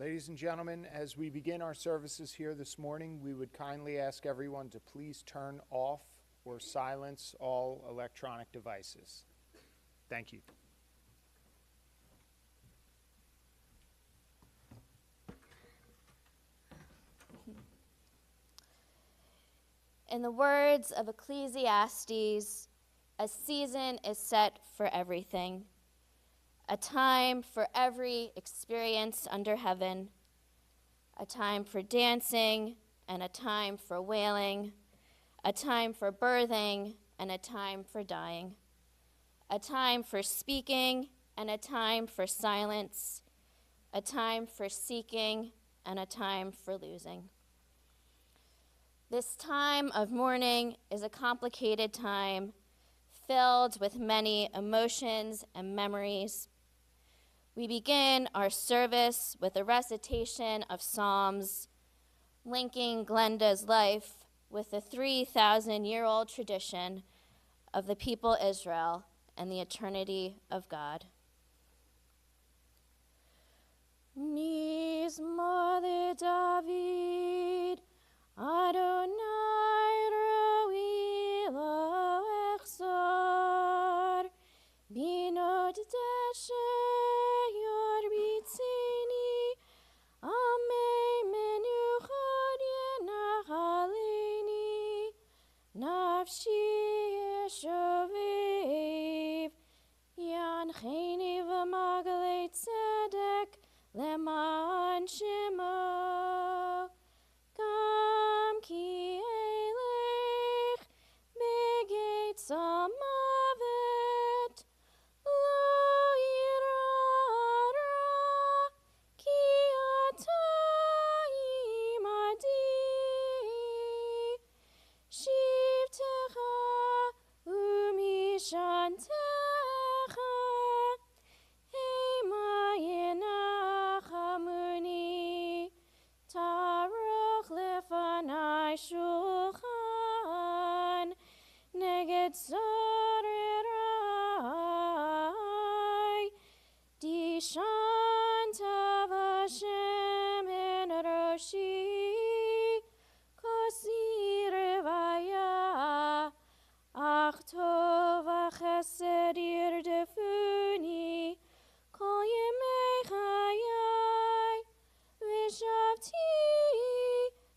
Ladies and gentlemen, as we begin our services here this morning, we would kindly ask everyone to please turn off or silence all electronic devices. Thank you. In the words of Ecclesiastes, a season is set for everything, a time for every experience under heaven, a time for dancing and a time for wailing, a time for birthing and a time for dying, a time for speaking and a time for silence, a time for seeking and a time for losing. This time of mourning is a complicated time filled with many emotions and memories. We begin our service with a recitation of Psalms, linking Glenda's life with the 3,000-year-old tradition of the people Israel and the eternity of God. Mizmor David, Adonai roi lo'echzor, binod deshe yor bitzini, amei menuchot yenachaleni, nafshi yeshoviv, yancheni v'magalei tzedek, leman shemo. Kam ki elech begates amavet, lo yira ra, ki ata imadi. Shivtecha umishantecha, hema yenachamuni, taroch lefanai shulchan, neged zorerai, dishantav Hashem en roshi, kosi revaya, ach tov v'chesed yirdefuni, kol yemei chayai, v'shavti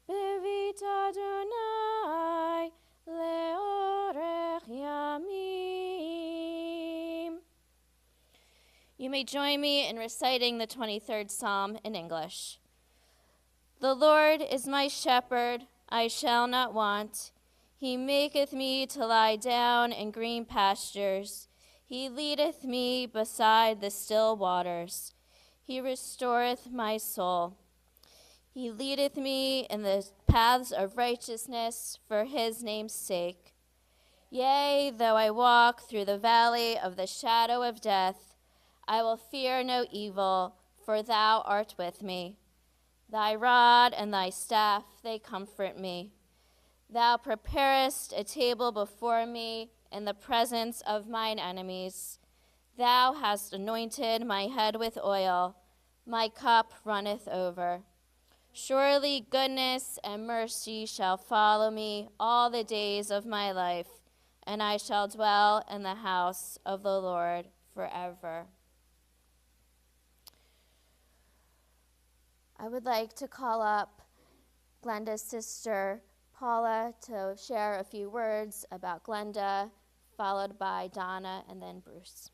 bevit Adonai leorech yamim. You may join me in reciting the 23rd Psalm in English. The Lord is my shepherd, I shall not want. He maketh me to lie down in green pastures. He leadeth me beside the still waters. He restoreth my soul. He leadeth me in the paths of righteousness for his name's sake. Yea, though I walk through the valley of the shadow of death, I will fear no evil, for thou art with me. Thy rod and thy staff, they comfort me. Thou preparest a table before me in the presence of mine enemies. Thou hast anointed my head with oil. My cup runneth over. Surely goodness and mercy shall follow me all the days of my life, and I shall dwell in the house of the Lord forever. I would like to call up Glenda's sister, Paula, to share a few words about Glenda, followed by Donna and then Bruce.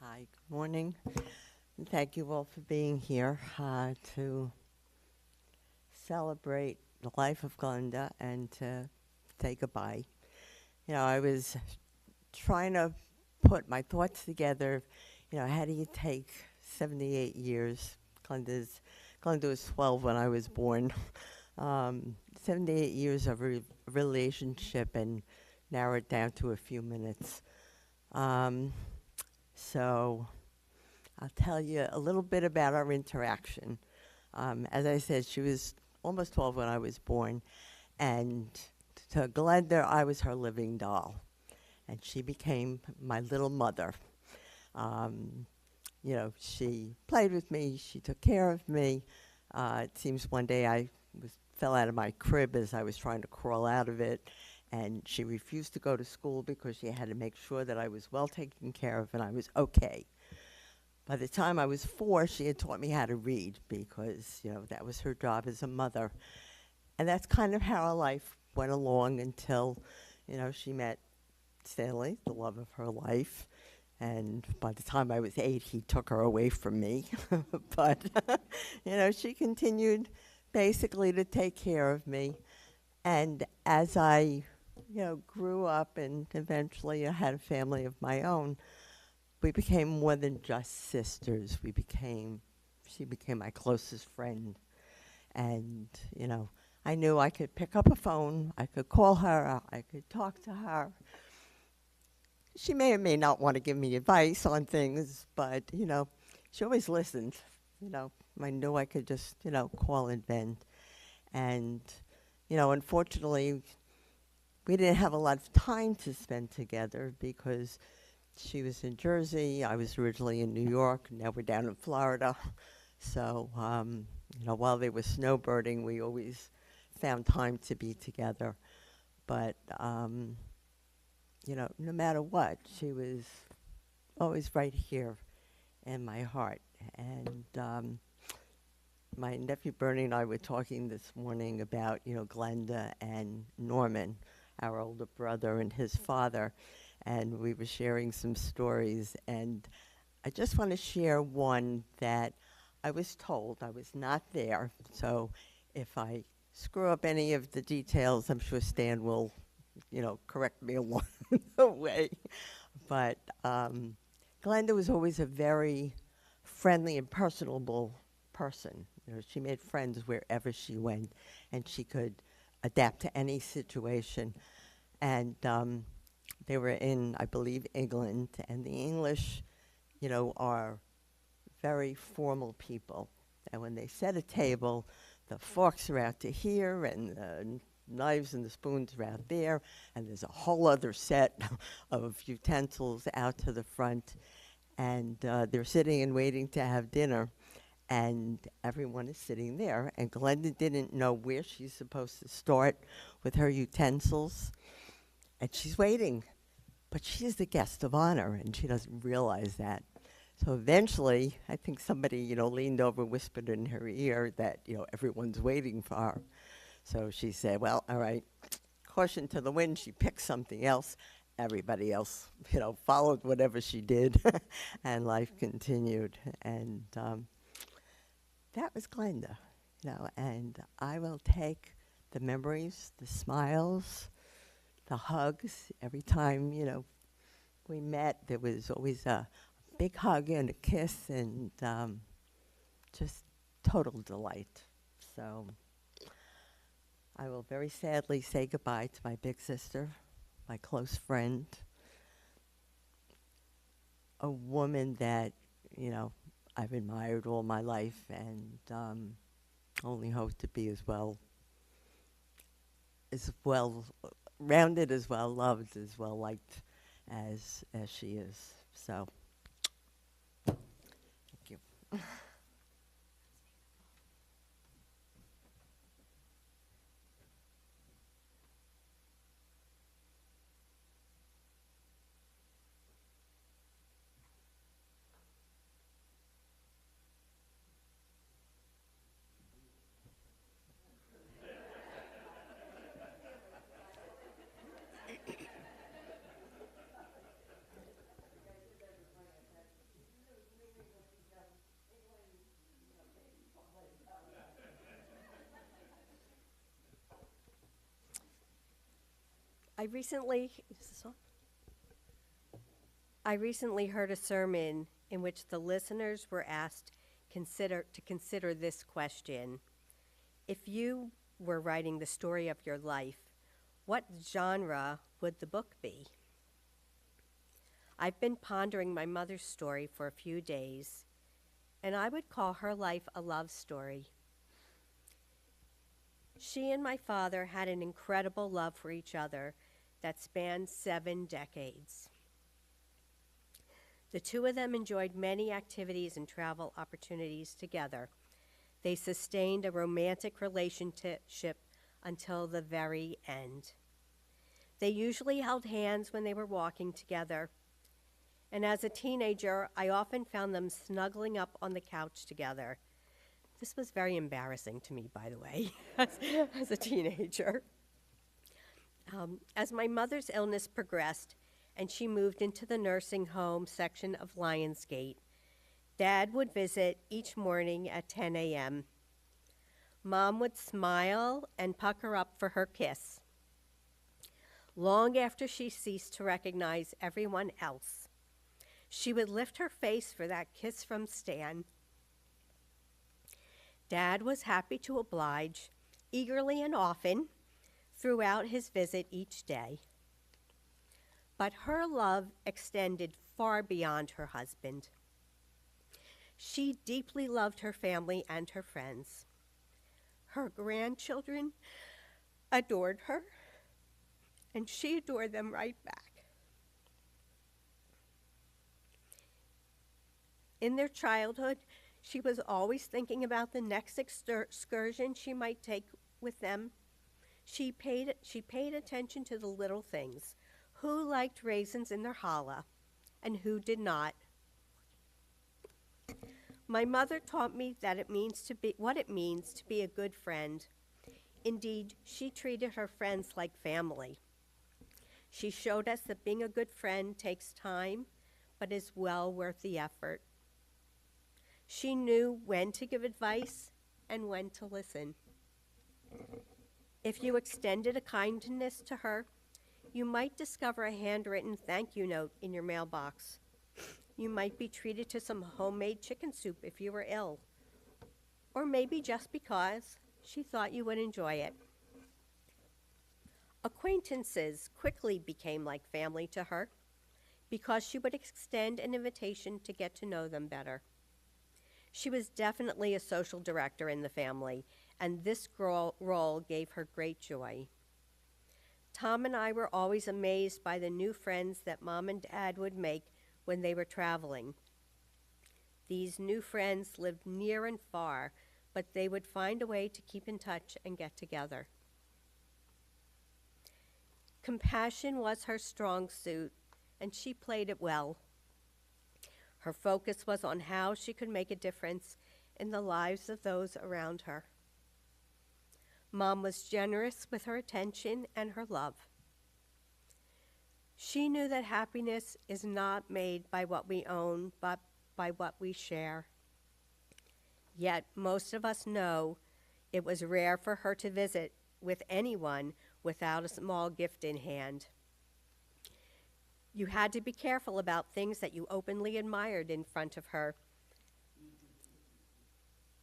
Hi, good morning. And thank you all for being here to celebrate the life of Glenda and to say goodbye. You know, I was trying to put my thoughts together. You know, how do you take 78 years? Glenda was 12 when I was born. 78 years of a relationship and narrow it down to a few minutes. So I'll tell you a little bit about our interaction. As I said, she was almost 12 when I was born. And to Glenda, I was her living doll. And she became my little mother. Um, she played with me. She took care of me. It seems one day I fell out of my crib as I was trying to crawl out of it, and she refused to go to school because she had to make sure that I was well taken care of and I was okay. By the time I was 4, she had taught me how to read because, that was her job as a mother. And that's kind of how our life went along until, she met Stanley, the love of her life. And by the time I was 8, he took her away from me. But, she continued basically to take care of me. And as I, grew up and eventually I had a family of my own, we became more than just sisters. She became my closest friend. And, I knew I could pick up a phone, I could call her, I could talk to her. She may or may not want to give me advice on things, but, she always listened. I knew I could just, call and vent. And, unfortunately, we didn't have a lot of time to spend together because she was in Jersey, I was originally in New York, now we're down in Florida. So, while they were snowbirding, we always found time to be together. But, no matter what, she was always right here in my heart. And my nephew Bernie and I were talking this morning about, Glenda and Norman, our older brother and his father, and we were sharing some stories. And I just want to share one that I was told. I was not there, so if I screw up any of the details, I'm sure Stan will, correct me along the way. But Glenda was always a very friendly and personable person. She made friends wherever she went, and she could adapt to any situation. And they were in, I believe, England, and the English, are very formal people. And when they set a table, the forks are out to here, and the knives and the spoons are out there, and there's a whole other set of utensils out to the front. And they're sitting and waiting to have dinner, and everyone is sitting there. And Glenda didn't know where she's supposed to start with her utensils, and she's waiting. But she's the guest of honor, and she doesn't realize that. So eventually, I think somebody, leaned over, whispered in her ear that, everyone's waiting for her. So she said, well, all right, caution to the wind. She picked something else. Everybody else, followed whatever she did, and life continued. And that was Glenda, and I will take the memories, the smiles, the hugs. Every time, we met, there was always a big hug and a kiss, and just total delight. So I will very sadly say goodbye to my big sister, my close friend, a woman that, I've admired all my life, and only hope to be as well rounded, as well loved, as well liked as she is. So, thank you. I recently heard a sermon in which the listeners were asked to consider this question. If you were writing the story of your life, what genre would the book be? I've been pondering my mother's story for a few days, and I would call her life a love story. She and my father had an incredible love for each other that spanned 7 decades. The two of them enjoyed many activities and travel opportunities together. They sustained a romantic relationship until the very end. They usually held hands when they were walking together, and as a teenager, I often found them snuggling up on the couch together. This was very embarrassing to me, by the way, as a teenager. As my mother's illness progressed and she moved into the nursing home section of Lionsgate, Dad would visit each morning at 10 a.m. Mom would smile and pucker up for her kiss. Long after she ceased to recognize everyone else, she would lift her face for that kiss from Stan. Dad was happy to oblige, eagerly and often, throughout his visit each day. But her love extended far beyond her husband. She deeply loved her family and her friends. Her grandchildren adored her, and she adored them right back. In their childhood, she was always thinking about the next excursion she might take with them. She paid attention to the little things. Who liked raisins in their challah, and who did not? My mother taught me that what it means to be a good friend. Indeed, she treated her friends like family. She showed us that being a good friend takes time, but is well worth the effort. She knew when to give advice and when to listen. If you extended a kindness to her, you might discover a handwritten thank you note in your mailbox. You might be treated to some homemade chicken soup if you were ill, or maybe just because she thought you would enjoy it. Acquaintances quickly became like family to her because she would extend an invitation to get to know them better. She was definitely a social director in the family, and this role gave her great joy. Tom and I were always amazed by the new friends that Mom and Dad would make when they were traveling. These new friends lived near and far, but they would find a way to keep in touch and get together. Compassion was her strong suit, and she played it well. Her focus was on how she could make a difference in the lives of those around her. Mom was generous with her attention and her love. She knew that happiness is not made by what we own, but by what we share. Yet most of us know it was rare for her to visit with anyone without a small gift in hand. You had to be careful about things that you openly admired in front of her,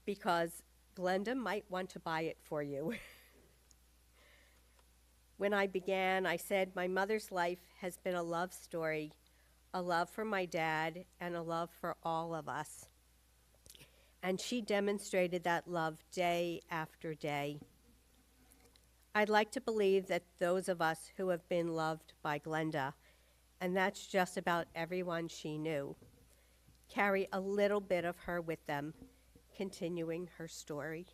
because Glenda might want to buy it for you. When I began, I said my mother's life has been a love story, a love for my dad, and a love for all of us. And she demonstrated that love day after day. I'd like to believe that those of us who have been loved by Glenda, and that's just about everyone she knew, carry a little bit of her with them, continuing her story.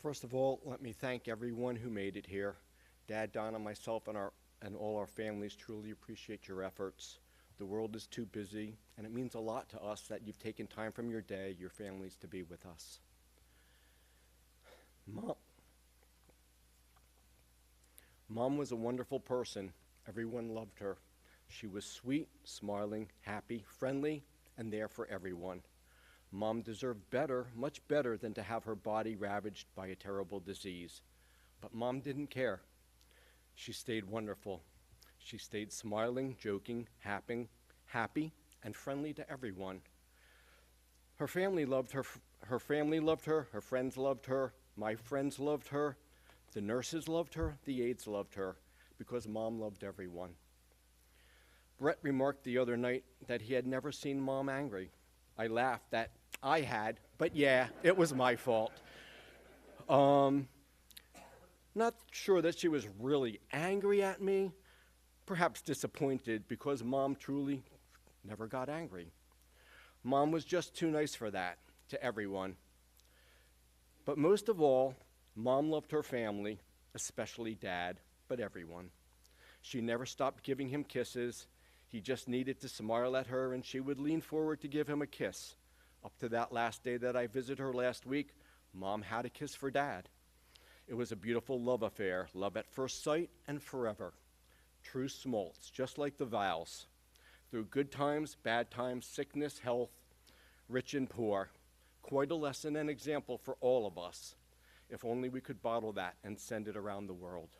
First of all, let me thank everyone who made it here. Dad, Donna, myself, and all our families truly appreciate your efforts. The world is too busy, and it means a lot to us that you've taken time from your day, your families, to be with us. Mom was a wonderful person, Everyone loved her. She was sweet, smiling, happy, friendly, and there for everyone. Mom deserved better, much better than to have her body ravaged by a terrible disease. But Mom didn't care. She stayed wonderful. She stayed smiling, joking, happy, and friendly to everyone. Her family loved her. Her family loved her. Her friends loved her. My friends loved her. The nurses loved her. The aides loved her, because Mom loved everyone. Brett remarked the other night that he had never seen Mom angry. I laughed that I had, but yeah, it was my fault. Not sure that she was really angry at me, perhaps disappointed, because Mom truly never got angry. Mom was just too nice for that, to everyone. But most of all, Mom loved her family, especially Dad, but everyone. She never stopped giving him kisses. He just needed to smile at her, and she would lean forward to give him a kiss. Up to that last day that I visited her last week, Mom had a kiss for Dad. It was a beautiful love affair, love at first sight and forever. True smoltz, just like the vows. Through good times, bad times, sickness, health, rich and poor. Quite a lesson and example for all of us. If only we could bottle that and send it around the world.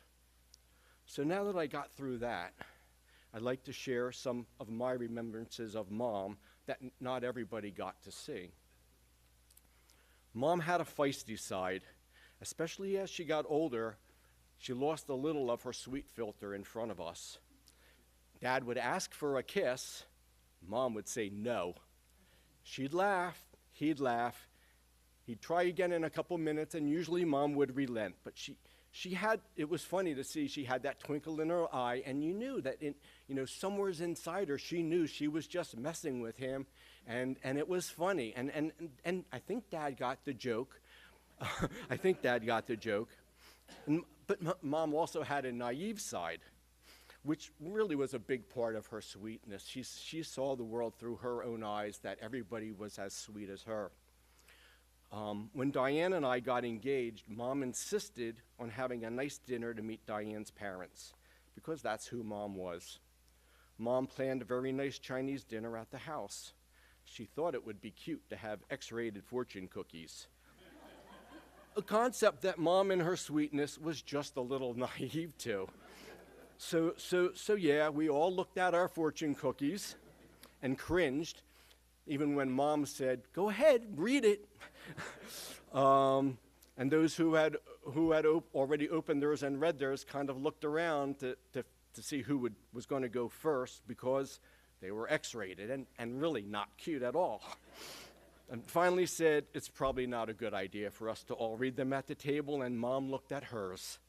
So now that I got through that, I'd like to share some of my remembrances of Mom that not everybody got to see. Mom had a feisty side. Especially as she got older, she lost a little of her sweet filter in front of us. Dad would ask for a kiss. Mom would say no. She'd laugh. He'd laugh. He'd try again in a couple minutes, and usually Mom would relent. But she had, it was funny to see, she had that twinkle in her eye, and you knew that somewhere inside her, she knew she was just messing with him, and it was funny. And I think Dad got the joke. I think Dad got the joke. But Mom also had a naive side, which really was a big part of her sweetness. She saw the world through her own eyes, that everybody was as sweet as her. When Diane and I got engaged, Mom insisted on having a nice dinner to meet Diane's parents, because that's who Mom was. Mom planned a very nice Chinese dinner at the house. She thought it would be cute to have X-rated fortune cookies. A concept that Mom in her sweetness was just a little naive to. So yeah, we all looked at our fortune cookies and cringed, even when Mom said, "Go ahead, read it." And those who had already opened theirs and read theirs kind of looked around to see who was going to go first, because they were X-rated and really not cute at all. And finally said, it's probably not a good idea for us to all read them at the table, and Mom looked at hers.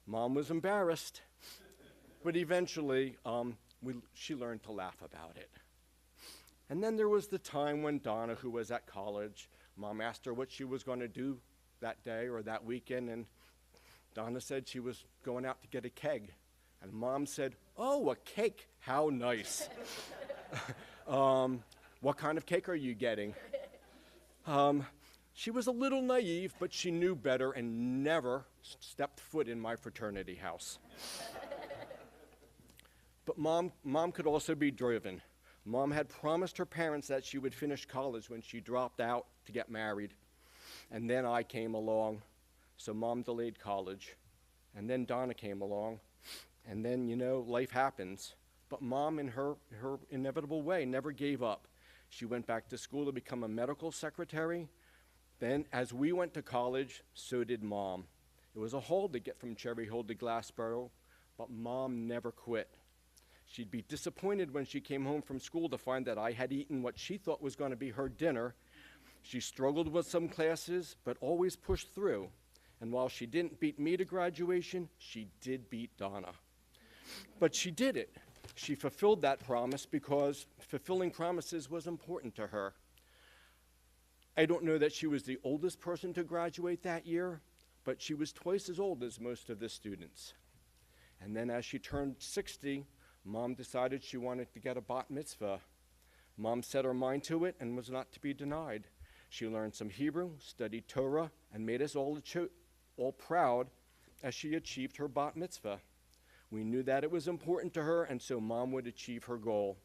Mom was embarrassed, but eventually she learned to laugh about it. And then there was the time when Donna, who was at college, Mom asked her what she was going to do that day or that weekend, and Donna said she was going out to get a keg. And Mom said, "Oh, a cake, how nice." What kind of cake are you getting? She was a little naive, but she knew better and never stepped foot in my fraternity house. But Mom could also be driven. Mom had promised her parents that she would finish college when she dropped out to get married. And then I came along, so Mom delayed college. And then Donna came along. And then, life happens. But Mom, in her inevitable way, never gave up. She went back to school to become a medical secretary. Then, as we went to college, so did Mom. It was a haul to get from Cherry Hill to Glassboro, but Mom never quit. She'd be disappointed when she came home from school to find that I had eaten what she thought was going to be her dinner. She struggled with some classes, but always pushed through. And while she didn't beat me to graduation, she did beat Donna. But she did it. She fulfilled that promise because fulfilling promises was important to her. I don't know that she was the oldest person to graduate that year, but she was twice as old as most of the students. And then as she turned 60, Mom decided she wanted to get a bat mitzvah. Mom set her mind to it and was not to be denied. She learned some Hebrew, studied Torah, and made us all proud as she achieved her bat mitzvah. We knew that it was important to her, and so Mom would achieve her goal.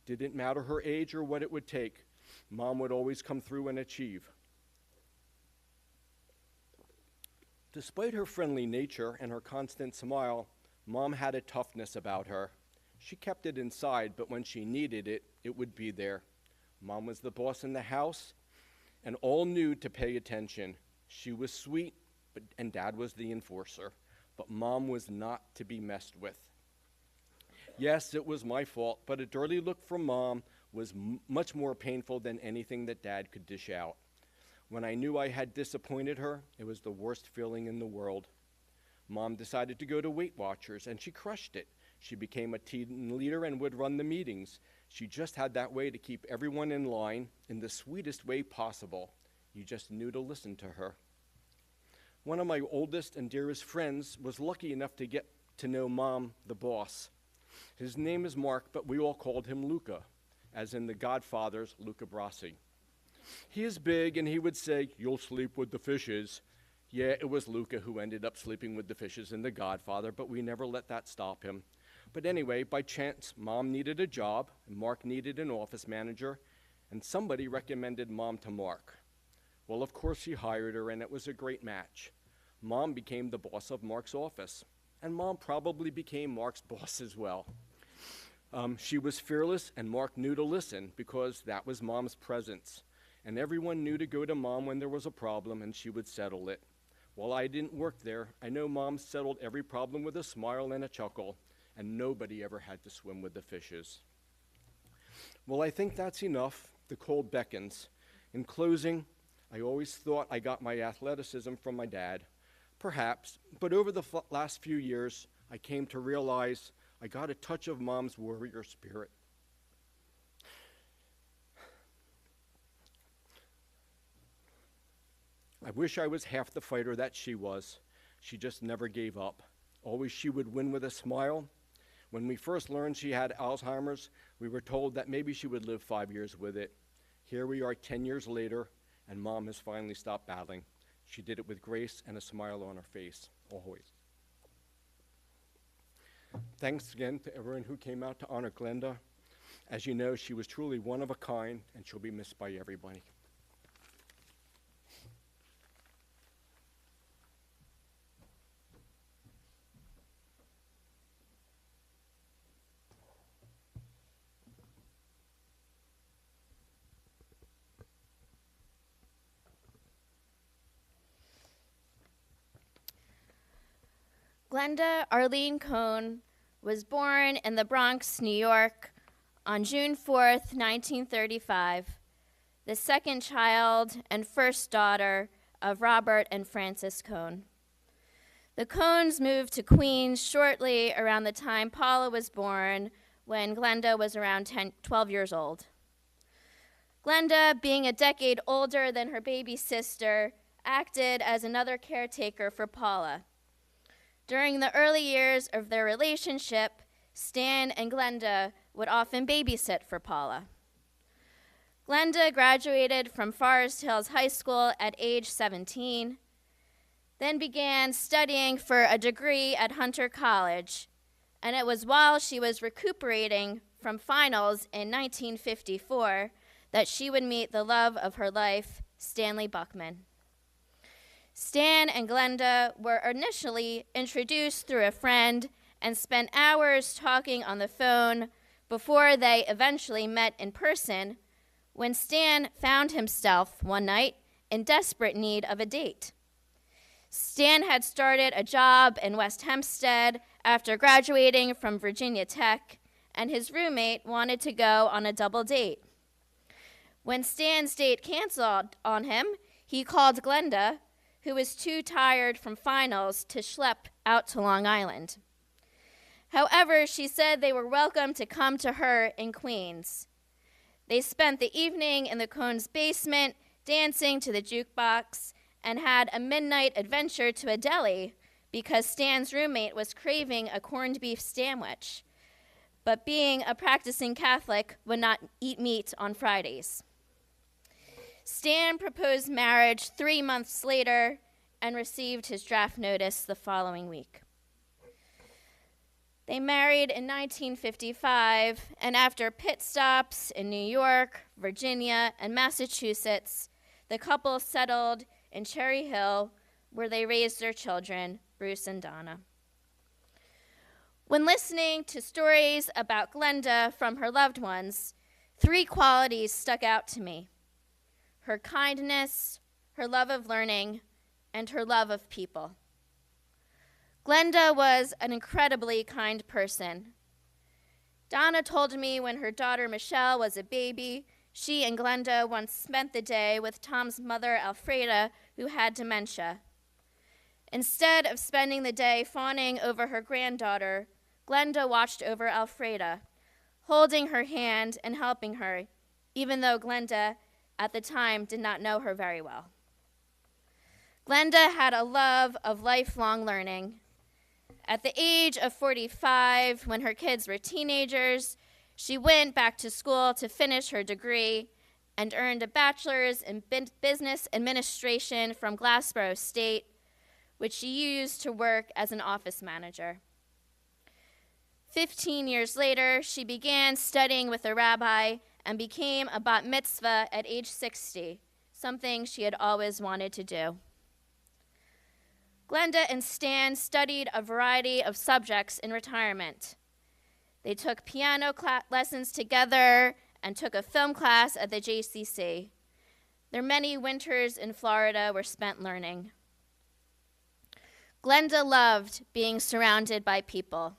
Didn't matter her age or what it would take. Mom would always come through and achieve. Despite her friendly nature and her constant smile, Mom had a toughness about her. She kept it inside, but when she needed it, it would be there. Mom was the boss in the house, and all knew to pay attention. She was sweet, and Dad was the enforcer, but Mom was not to be messed with. Yes, it was my fault, but a dirty look from Mom was much more painful than anything that Dad could dish out. When I knew I had disappointed her, it was the worst feeling in the world. Mom decided to go to Weight Watchers, and she crushed it. She became a team leader and would run the meetings. She just had that way to keep everyone in line in the sweetest way possible. You just knew to listen to her. One of my oldest and dearest friends was lucky enough to get to know Mom, the boss. His name is Mark, but we all called him Luca, as in The Godfather's Luca Brasi. He is big, and he would say, "You'll sleep with the fishes." Yeah, it was Luca who ended up sleeping with the fishes in The Godfather, but we never let that stop him. But anyway, by chance, Mom needed a job, and Mark needed an office manager, and somebody recommended Mom to Mark. Well, of course, he hired her, and it was a great match. Mom became the boss of Mark's office, and Mom probably became Mark's boss as well. She was fearless, and Mark knew to listen because that was Mom's presence. And everyone knew to go to Mom when there was a problem, and she would settle it. While I didn't work there, I know Mom settled every problem with a smile and a chuckle, and nobody ever had to swim with the fishes. Well, I think that's enough. The cold beckons. In closing, I always thought I got my athleticism from my dad. Perhaps, but over the last few years, I came to realize I got a touch of Mom's warrior spirit. I wish I was half the fighter that she was. She just never gave up. Always she would win with a smile. When we first learned she had Alzheimer's, we were told that maybe she would live 5 years with it. Here we are 10 years later, and Mom has finally stopped battling. She did it with grace and a smile on her face, always. Thanks again to everyone who came out to honor Glenda. As you know, she was truly one of a kind, and she'll be missed by everybody. Glenda Arlene Cohn was born in the Bronx, New York, on June 4th, 1935, the second child and first daughter of Robert and Frances Cohn. The Cohns moved to Queens shortly around the time Paula was born, when Glenda was around 12 years old. Glenda, being a decade older than her baby sister, acted as another caretaker for Paula. During the early years of their relationship, Stan and Glenda would often babysit for Paula. Glenda graduated from Forest Hills High School at age 17, then began studying for a degree at Hunter College, and it was while she was recuperating from finals in 1954 that she would meet the love of her life, Stanley Buckman. Stan and Glenda were initially introduced through a friend and spent hours talking on the phone before they eventually met in person, when Stan found himself one night in desperate need of a date. Stan had started a job in West Hempstead after graduating from Virginia Tech, and his roommate wanted to go on a double date. When Stan's date canceled on him, he called Glenda, who was too tired from finals to schlep out to Long Island. However, she said they were welcome to come to her in Queens. They spent the evening in the Cohn's basement, dancing to the jukebox, and had a midnight adventure to a deli because Stan's roommate was craving a corned beef sandwich, but being a practicing Catholic, would not eat meat on Fridays. Stan proposed marriage 3 months later and received his draft notice the following week. They married in 1955, and after pit stops in New York, Virginia, and Massachusetts, the couple settled in Cherry Hill, where they raised their children, Bruce and Donna. When listening to stories about Glenda from her loved ones, 3 qualities stuck out to me: her kindness, her love of learning, and her love of people. Glenda was an incredibly kind person. Donna told me when her daughter Michelle was a baby, she and Glenda once spent the day with Tom's mother, Alfreda, who had dementia. Instead of spending the day fawning over her granddaughter, Glenda watched over Alfreda, holding her hand and helping her, even though Glenda at the time did not know her very well. Glenda had a love of lifelong learning. At the age of 45, when her kids were teenagers, she went back to school to finish her degree and earned a bachelor's in business administration from Glassboro State, which she used to work as an office manager. 15 years later, she began studying with a rabbi and became a bat mitzvah at age 60, something she had always wanted to do. Glenda and Stan studied a variety of subjects in retirement. They took piano lessons together and took a film class at the JCC. Their many winters in Florida were spent learning. Glenda loved being surrounded by people.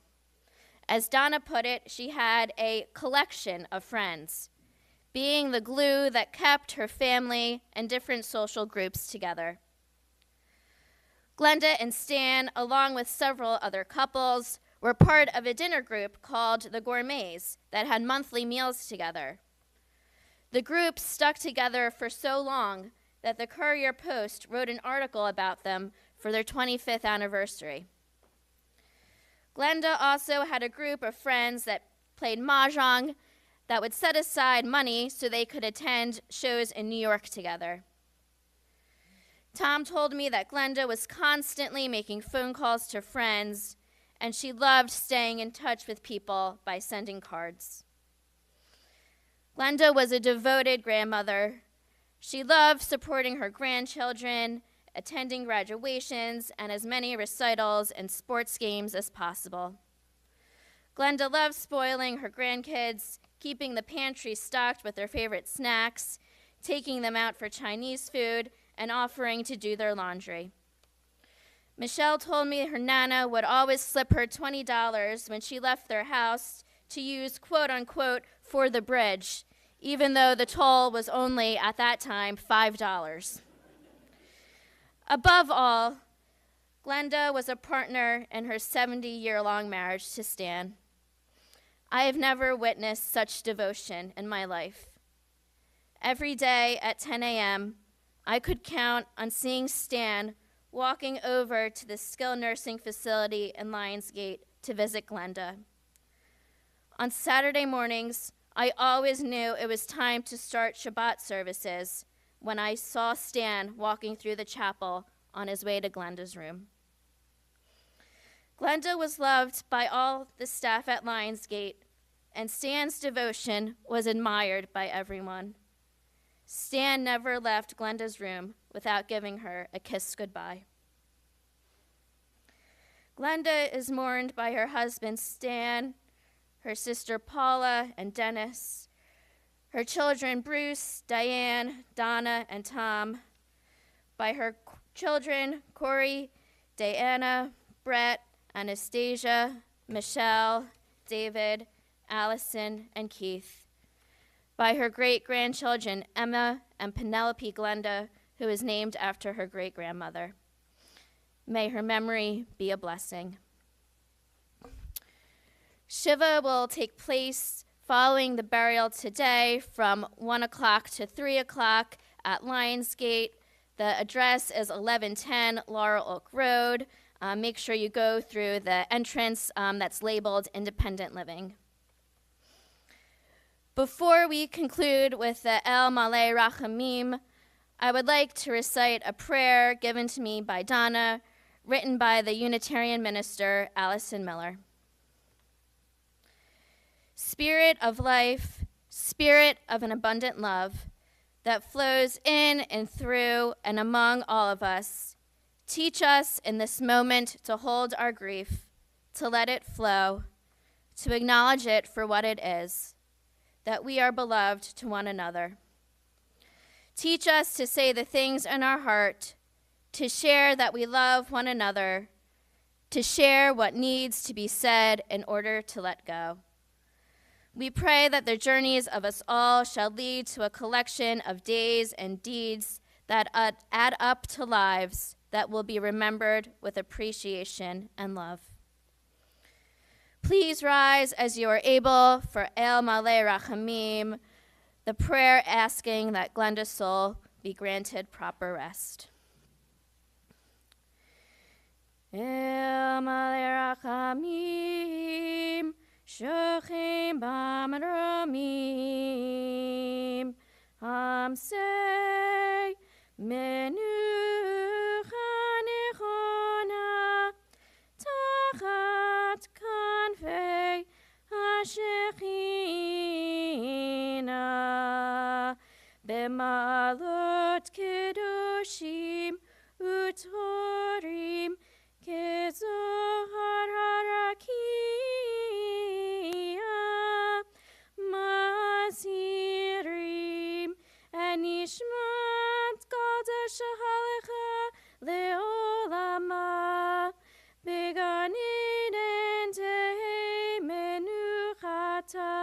As Donna put it, she had a collection of friends, being the glue that kept her family and different social groups together. Glenda and Stan, along with several other couples, were part of a dinner group called the Gourmets that had monthly meals together. The group stuck together for so long that the Courier-Post wrote an article about them for their 25th anniversary. Glenda also had a group of friends that played mahjong that would set aside money so they could attend shows in New York together. Tom told me that Glenda was constantly making phone calls to friends, and she loved staying in touch with people by sending cards. Glenda was a devoted grandmother. She loved supporting her grandchildren, attending graduations, and as many recitals and sports games as possible. Glenda loved spoiling her grandkids, keeping the pantry stocked with their favorite snacks, taking them out for Chinese food, and offering to do their laundry. Michelle told me her Nana would always slip her $20 when she left their house to use, quote unquote, for the bridge, even though the toll was only, at that time, $5. Above all, Glenda was a partner in her 70-year-long marriage to Stan. I have never witnessed such devotion in my life. Every day at 10 a.m., I could count on seeing Stan walking over to the skilled nursing facility in Lionsgate to visit Glenda. On Saturday mornings, I always knew it was time to start Shabbat services when I saw Stan walking through the chapel on his way to Glenda's room. Glenda was loved by all the staff at Lionsgate, and Stan's devotion was admired by everyone. Stan never left Glenda's room without giving her a kiss goodbye. Glenda is mourned by her husband Stan, her sister Paula and Dennis, her children Bruce, Diane, Donna, and Tom, by her children Corey, Diana, Brett, Anastasia, Michelle, David, Allison, and Keith, by her great-grandchildren Emma and Penelope Glenda, who is named after her great-grandmother. May her memory be a blessing. Shiva will take place following the burial today from 1 o'clock to 3 o'clock at Lionsgate. The address is 1110 Laurel Oak Road. Make sure you go through the entrance that's labeled Independent Living. Before we conclude with the El Malay Rachamim, I would like to recite a prayer given to me by Donna, written by the Unitarian minister, Allison Miller. Spirit of life, Spirit of an abundant love that flows in and through and among all of us, teach us in this moment to hold our grief, to let it flow, to acknowledge it for what it is, that we are beloved to one another. Teach us to say the things in our heart, to share that we love one another, to share what needs to be said in order to let go. We pray that the journeys of us all shall lead to a collection of days and deeds that add up to lives that will be remembered with appreciation and love. Please rise as you are able for El Maleh Rachamim, the prayer asking that Glenda's soul be granted proper rest. El Maleh Rachamim, Shochim Bamramim, Hamsei Menucha Nechona, Tachat Kanfei HaShechina, Bemalot Kedoshim Utorim, Kezohar Harakia, Mazirim, Anishmat Kodesh Halecha Leolama, Beganin and Menuchata,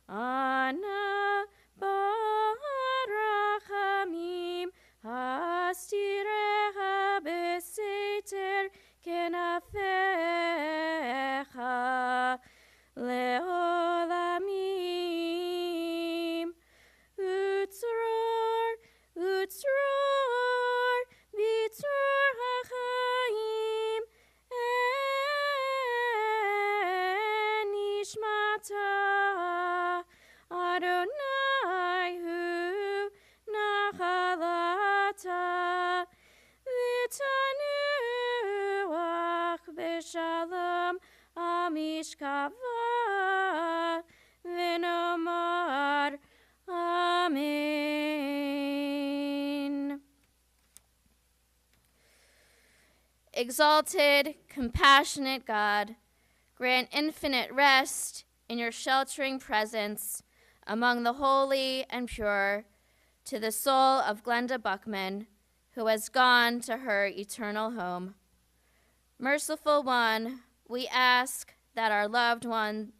Ana Barachamim, Hastirecha Beseter Kenafecha Leolamim. Utzror, Utzror, Vitzror HaChaim, Enishmata, Adonai Hu Nachalata, V'tanuach B'shalom Amishkava, V'nomar Amen. Exalted, compassionate God, grant infinite rest in your sheltering presence among the holy and pure to the soul of Glenda Buckman, who has gone to her eternal home. Merciful One, we ask that our loved one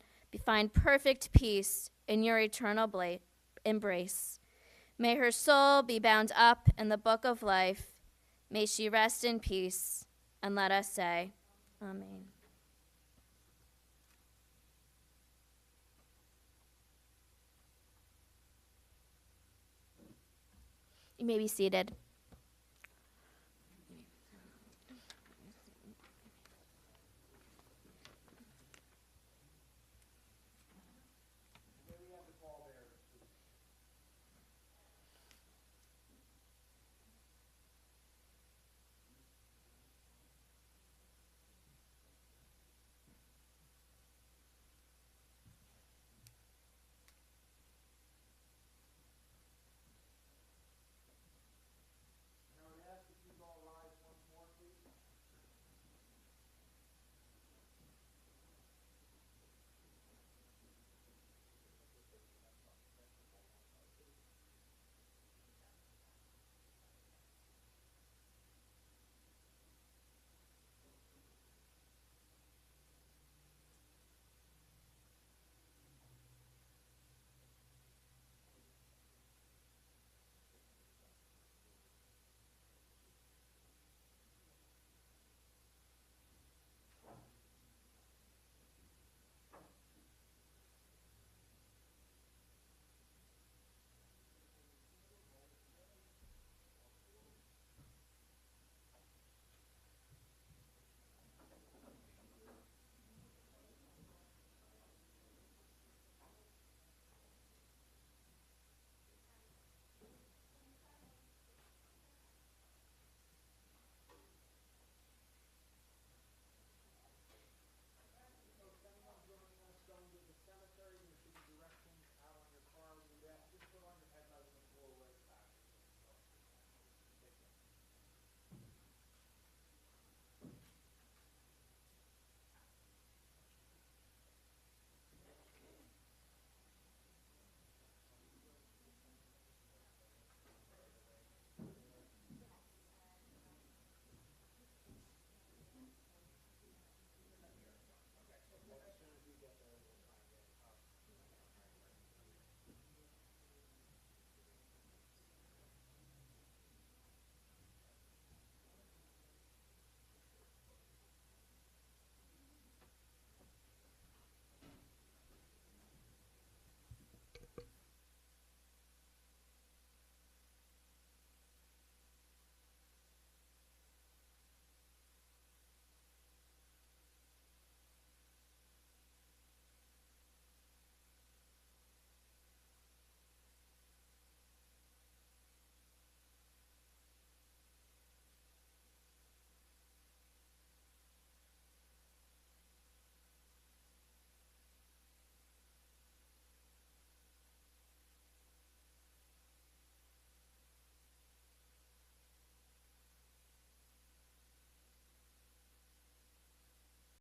find perfect peace in your eternal embrace. May her soul be bound up in the book of life. May she rest in peace. And let us say, Amen. You may be seated.